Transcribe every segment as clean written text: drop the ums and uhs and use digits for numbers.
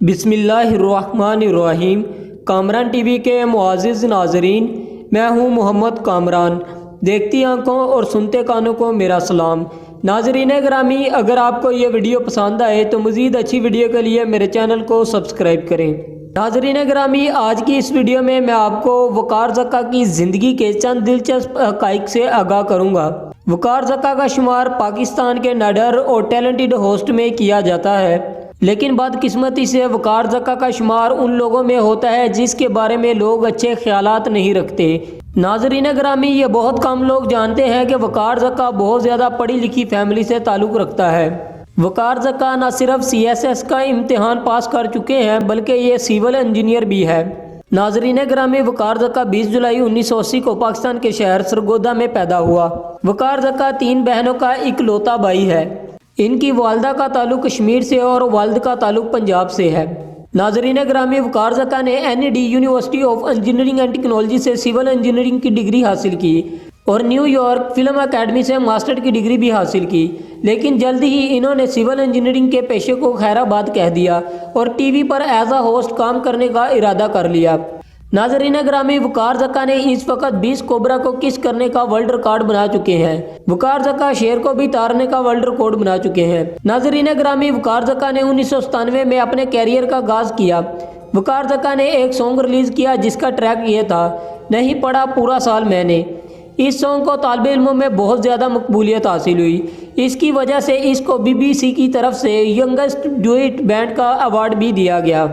بسم اللہ الرحمن الرحیم۔ کامران ٹی وی کے معزز ناظرین، میں ہوں محمد کامران۔ دیکھتی آنکھوں اور سنتے کانوں کو میرا سلام۔ ناظرین گرامی، اگر آپ کو یہ ویڈیو پسند آئے تو مزید اچھی ویڈیو کے لیے میرے چینل کو سبسکرائب کریں۔ ناظرین گرامی، آج کی اس ویڈیو میں آپ کو وقار زکا کی زندگی کے چند دلچسپ حقائق سے آگاہ کروں گا۔ وقار زکا کا شمار پاکستان کے نڈر اور ٹیلنٹڈ ہوسٹ میں کیا جاتا ہے، لیکن بدقسمتی سے وقار زکا کا شمار ان لوگوں میں ہوتا ہے جس کے بارے میں لوگ اچھے خیالات نہیں رکھتے۔ ناظرین گرامی، یہ بہت کم لوگ جانتے ہیں کہ وقار زکا بہت زیادہ پڑھی لکھی فیملی سے تعلق رکھتا ہے۔ وقار زکا نہ صرف CSS کا امتحان پاس کر چکے ہیں بلکہ یہ سول انجینئر بھی ہے۔ ناظرین گرامی، وقار زکا 20 جولائی 1980 کو پاکستان کے شہر سرگودا میں پیدا ہوا۔ وقار زکا 3 بہنوں کا اکلوتا بھائی ہے۔ ان کی والدہ کا تعلق کشمیر سے اور والد کا تعلق پنجاب سے ہے۔ ناظرین گرامی، وقار زکا نے NED university of engineering and technology سے سول انجینئرنگ کی ڈگری حاصل کی اور نیو یارک فلم اکیڈمی سے ماسٹر کی ڈگری بھی حاصل کی، لیکن جلد ہی انہوں نے سول انجینئرنگ کے پیشے کو خیرآباد کہہ دیا اور ٹی وی پر ایز اے ہوسٹ کام کرنے کا ارادہ کر لیا۔ ناظرین گرامی، وقار زکا نے اس وقت 20 کوبرا کو کس کرنے کا ورلڈ ریکارڈ بنا چکے ہیں۔ وقار زکا شیر کو بھی تارنے کا ورلڈ ریکارڈ بنا چکے ہیں۔ ناظرین گرامی، وقار زکا نے 1997 میں اپنے کیریئر کا آغاز کیا۔ وقار زکا نے ایک سانگ ریلیز کیا جس کا ٹریک یہ تھا، نہیں پڑھا پورا سال میں نے۔ اس سانگ کو طالب علموں میں بہت زیادہ مقبولیت حاصل ہوئی۔ اس کی وجہ سے اس کو BBC کی طرف سے ینگسٹ ڈوئٹ بینڈ کا ایوارڈ بھی دیا گیا۔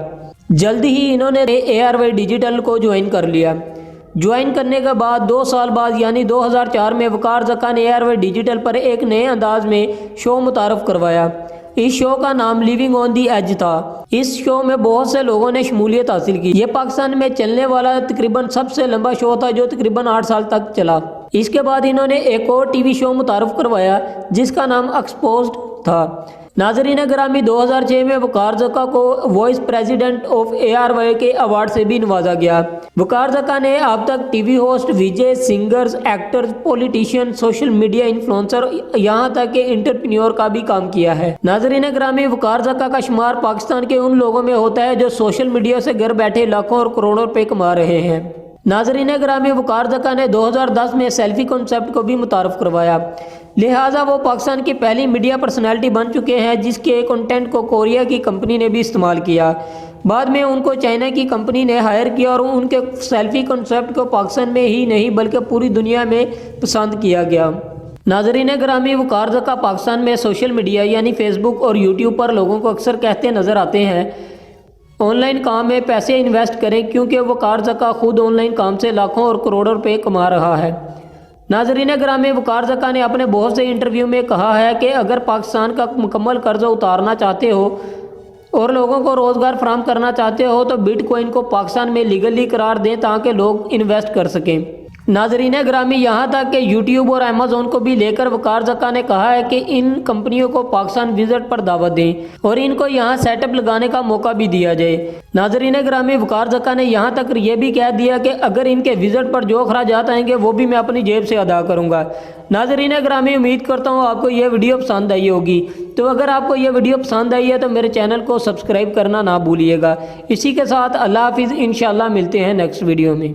جلد ہی انہوں نے ARY ڈیجیٹل کو جوائن کر لیا۔ جوائن کرنے کے بعد 2 سال بعد یعنی 2004 میں وقار زکا نے ARY ڈیجیٹل پر ایک نئے انداز میں شو متعارف کروایا۔ اس شو کا نام لیونگ آن دی ایج تھا۔ اس شو میں بہت سے لوگوں نے شمولیت حاصل کی۔ یہ پاکستان میں چلنے والا تقریباً سب سے لمبا شو تھا جو تقریباً 8 سال تک چلا۔ اس کے بعد انہوں نے ایک اور ٹی وی شو متعارف کروایا جس کا نام ایکسپوزڈ تھا۔ ناظرین گرامی، 2006 میں وقار زکا کو وائس پریزیڈنٹ آف ARY کے ایوارڈ سے بھی نوازا گیا۔ وقار زکا نے اب تک T V host, VJ، singers, actors, politician, social media influencer, یہاں تک کہ انٹرپرینیور کا بھی کام کیا ہے۔ ناظرین گرامی، وقار زکا کا شمار پاکستان کے ان لوگوں میں ہوتا ہے جو سوشل میڈیا سے گھر بیٹھے لاکھوں اور کروڑوں روپے کما رہے ہیں۔ ناظرین گرامی، وقار زکا نے 2010 میں سیلفی کنسیپٹ کو بھی متعارف کروایا، لہٰذا وہ پاکستان کی پہلی میڈیا پرسنالٹی بن چکے ہیں جس کے کنٹینٹ کو کوریا کی کمپنی نے بھی استعمال کیا۔ بعد میں ان کو چائنا کی کمپنی نے ہائر کیا اور ان کے سیلفی کنسیپٹ کو پاکستان میں ہی نہیں بلکہ پوری دنیا میں پسند کیا گیا۔ ناظرین گرامی، وقار زکا پاکستان میں سوشل میڈیا یعنی فیس بک اور یوٹیوب پر لوگوں کو اکثر کہتے نظر آتے ہیں آن لائن کام میں پیسے انویسٹ کریں، کیونکہ وقار زکا خود آن لائن کام سے لاکھوں اور کروڑوں روپے کما رہا ہے۔ ناظرین گرامی، وقار زکا نے اپنے بہت سے انٹرویو میں کہا ہے کہ اگر پاکستان کا مکمل قرضہ اتارنا چاہتے ہو اور لوگوں کو روزگار فراہم کرنا چاہتے ہو تو بٹ کوائن کو پاکستان میں لیگلی قرار دیں تاکہ لوگ انویسٹ کر سکیں۔ ناظرین گرامی، یہاں تک کہ یوٹیوب اور Amazon کو بھی لے کر وقار زکا نے کہا ہے کہ ان کمپنیوں کو پاکستان وزٹ پر دعوت دیں اور ان کو یہاں سیٹ اپ لگانے کا موقع بھی دیا جائے۔ ناظرین گرامی، وقار زکا نے یہاں تک یہ بھی کہہ دیا کہ اگر ان کے وزٹ پر جو اخراجات آئیں گے وہ بھی میں اپنی جیب سے ادا کروں گا۔ ناظرین گرامی، امید کرتا ہوں آپ کو یہ ویڈیو پسند آئی ہوگی، تو اگر آپ کو یہ ویڈیو پسند آئی ہے تو میرے چینل کو سبسکرائب کرنا نہ بھولیے گا۔ اسی کے ساتھ اللہ حافظ، انشاءاللہ ملتے ہیں نیکسٹ ویڈیو میں۔